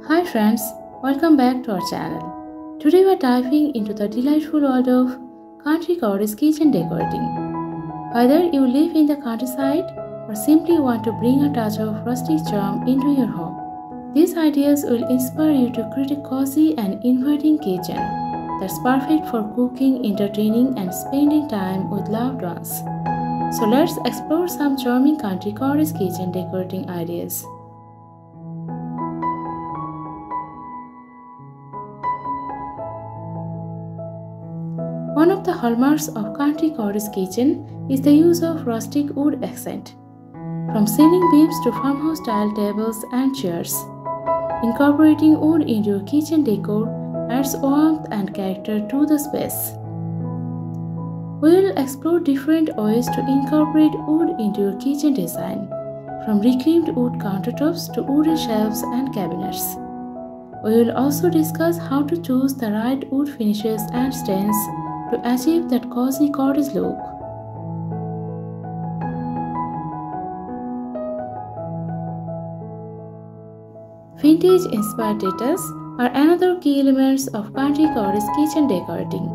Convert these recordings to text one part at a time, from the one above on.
Hi friends, welcome back to our channel. Today we are diving into the delightful world of Country Cottage Kitchen Decorating. Whether you live in the countryside or simply want to bring a touch of rustic charm into your home, these ideas will inspire you to create a cozy and inviting kitchen that's perfect for cooking, entertaining, and spending time with loved ones. So let's explore some charming country cottage kitchen decorating ideas. One of the hallmarks of country cottage kitchen is the use of rustic wood accent. From ceiling beams to farmhouse style tables and chairs, incorporating wood into your kitchen decor adds warmth and character to the space. We will explore different ways to incorporate wood into your kitchen design, from reclaimed wood countertops to wooden shelves and cabinets. We will also discuss how to choose the right wood finishes and stains to achieve that cozy cottage look. Vintage-inspired details are another key elements of country cottage kitchen decorating.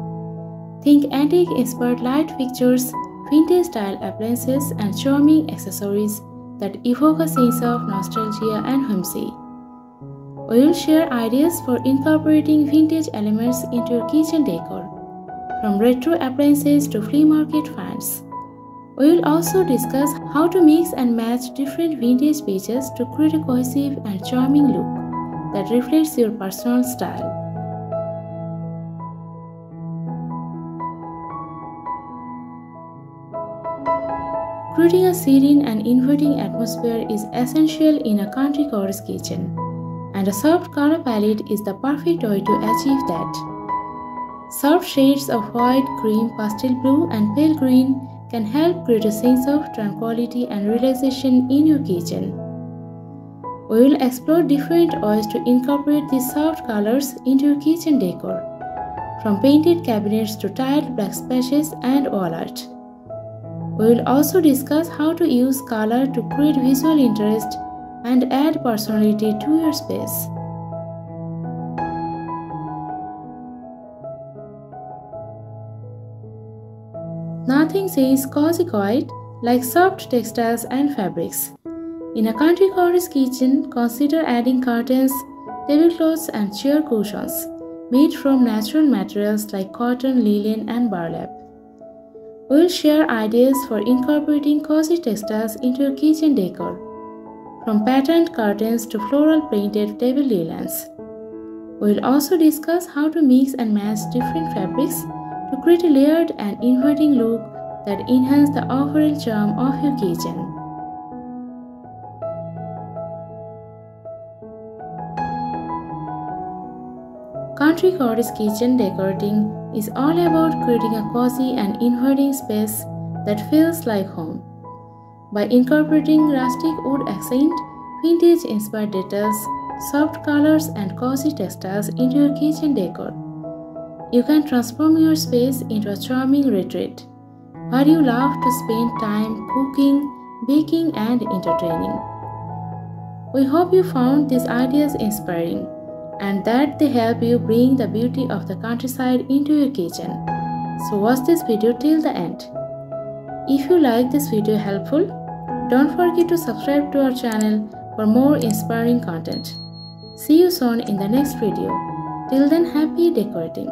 Think antique-inspired light fixtures, vintage-style appliances, and charming accessories that evoke a sense of nostalgia and whimsy. We will share ideas for incorporating vintage elements into your kitchen decor, from retro appliances to flea market finds. We will also discuss how to mix and match different vintage pieces to create a cohesive and charming look that reflects your personal style. Creating a serene and inviting atmosphere is essential in a country cottage kitchen, and a soft color palette is the perfect way to achieve that. Soft shades of white, cream, pastel blue, and pale green can help create a sense of tranquility and relaxation in your kitchen. We will explore different ways to incorporate these soft colors into your kitchen decor, from painted cabinets to tiled backsplash and wall art. We will also discuss how to use color to create visual interest and add personality to your space. Nothing says cozy quiet like soft textiles and fabrics. In a country cottage kitchen, consider adding curtains, tablecloths, and chair cushions made from natural materials like cotton, linen, and burlap. We will share ideas for incorporating cozy textiles into your kitchen decor, from patterned curtains to floral painted table linens. We will also discuss how to mix and match different fabrics to create a layered and inviting look that enhances the overall charm of your kitchen. Country cottage kitchen decorating is all about creating a cozy and inviting space that feels like home. By incorporating rustic wood accent, vintage-inspired details, soft colors, and cozy textiles into your kitchen decor, you can transform your space into a charming retreat where you love to spend time cooking, baking, and entertaining. We hope you found these ideas inspiring and that they help you bring the beauty of the countryside into your kitchen. So watch this video till the end. If you like this video helpful, don't forget to subscribe to our channel for more inspiring content. See you soon in the next video. Till then, happy decorating.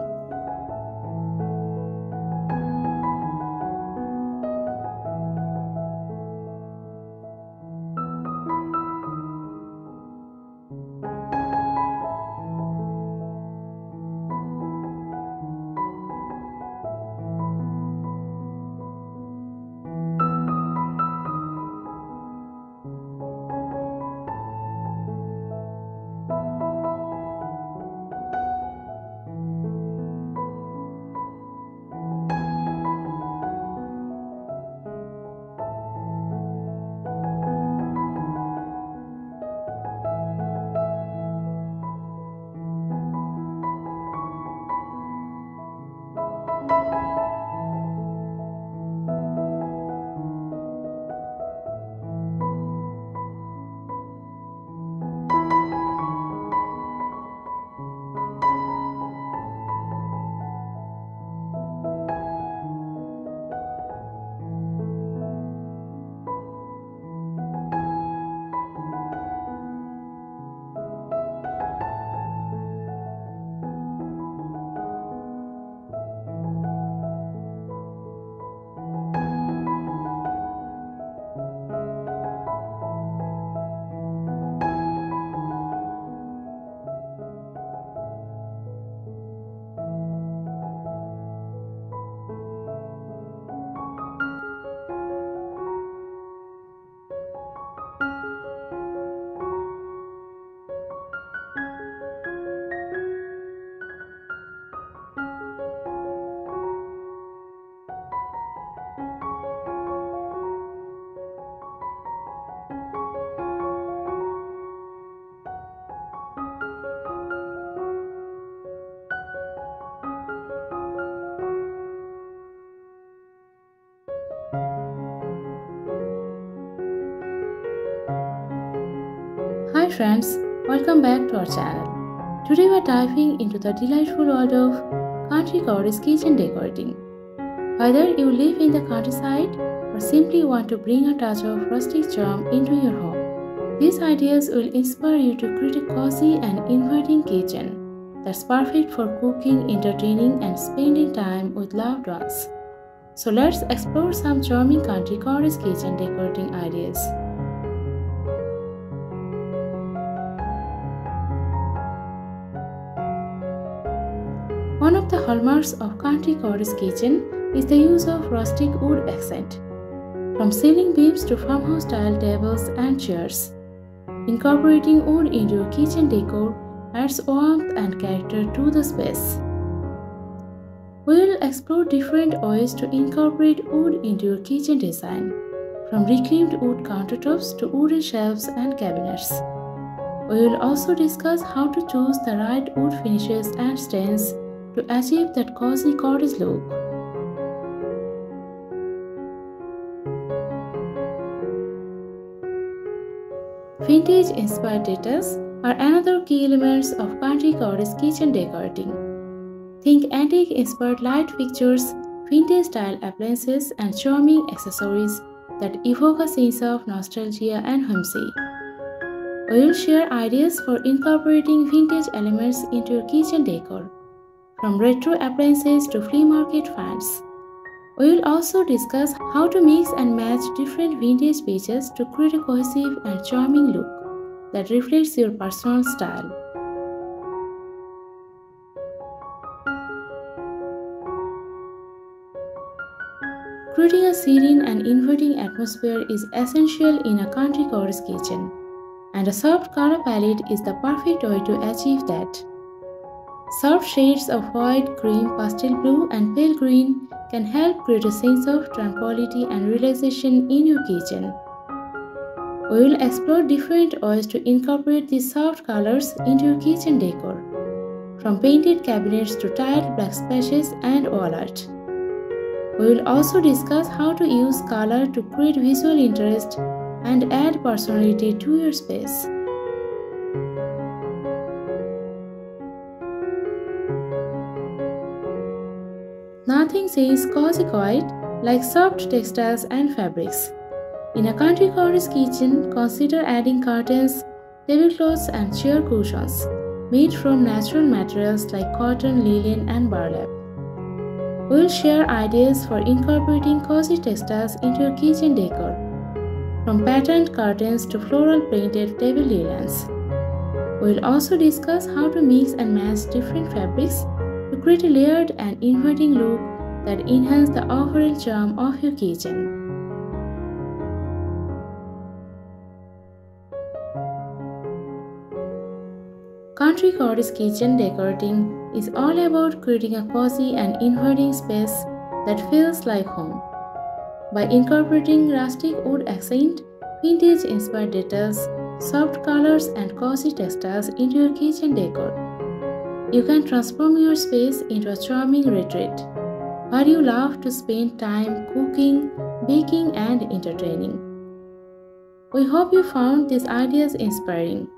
friends, welcome back to our channel. Today we are diving into the delightful world of Country Cottage Kitchen Decorating. Whether you live in the countryside or simply want to bring a touch of rustic charm into your home, these ideas will inspire you to create a cozy and inviting kitchen that's perfect for cooking, entertaining, and spending time with loved ones. So let's explore some charming Country Cottage kitchen decorating ideas. One of the hallmarks of Country Cottage kitchen is the use of rustic wood accent. From ceiling beams to farmhouse-style tables and chairs, incorporating wood into your kitchen decor adds warmth and character to the space. We will explore different ways to incorporate wood into your kitchen design, from reclaimed wood countertops to wooden shelves and cabinets. We will also discuss how to choose the right wood finishes and stains to achieve that cozy cottage look. Vintage-inspired details are another key elements of Country Cottage kitchen decorating. Think antique-inspired light fixtures, vintage-style appliances, and charming accessories that evoke a sense of nostalgia and whimsy. We will share ideas for incorporating vintage elements into your kitchen decor, from retro appliances to flea market finds. We will also discuss how to mix and match different vintage pieces to create a cohesive and charming look that reflects your personal style. Creating a serene and inviting atmosphere is essential in a country cottage kitchen, and a soft color palette is the perfect way to achieve that. Soft shades of white, cream, pastel blue, and pale green can help create a sense of tranquility and relaxation in your kitchen. We will explore different ways to incorporate these soft colors into your kitchen decor, from painted cabinets to tiled backsplash and wall art. We will also discuss how to use color to create visual interest and add personality to your space. Nothing says cozy quiet like soft textiles and fabrics. In a country cottage kitchen, consider adding curtains, tablecloths, and chair cushions made from natural materials like cotton, linen, and burlap. We will share ideas for incorporating cozy textiles into your kitchen decor, from patterned curtains to floral printed table linens. We will also discuss how to mix and match different fabrics to create a layered and inviting look that enhances the overall charm of your kitchen. Country Cottage kitchen decorating is all about creating a cozy and inviting space that feels like home. By incorporating rustic wood accent, vintage-inspired details, soft colors, and cozy textiles into your kitchen decor, you can transform your space into a charming retreat, where you love to spend time cooking, baking, and entertaining. We hope you found these ideas inspiring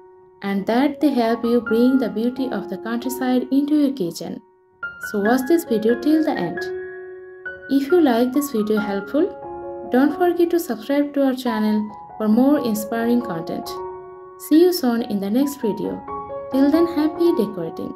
and that they help you bring the beauty of the countryside into your kitchen. So watch this video till the end. If you like this video helpful, don't forget to subscribe to our channel for more inspiring content. See you soon in the next video. Till then, happy decorating.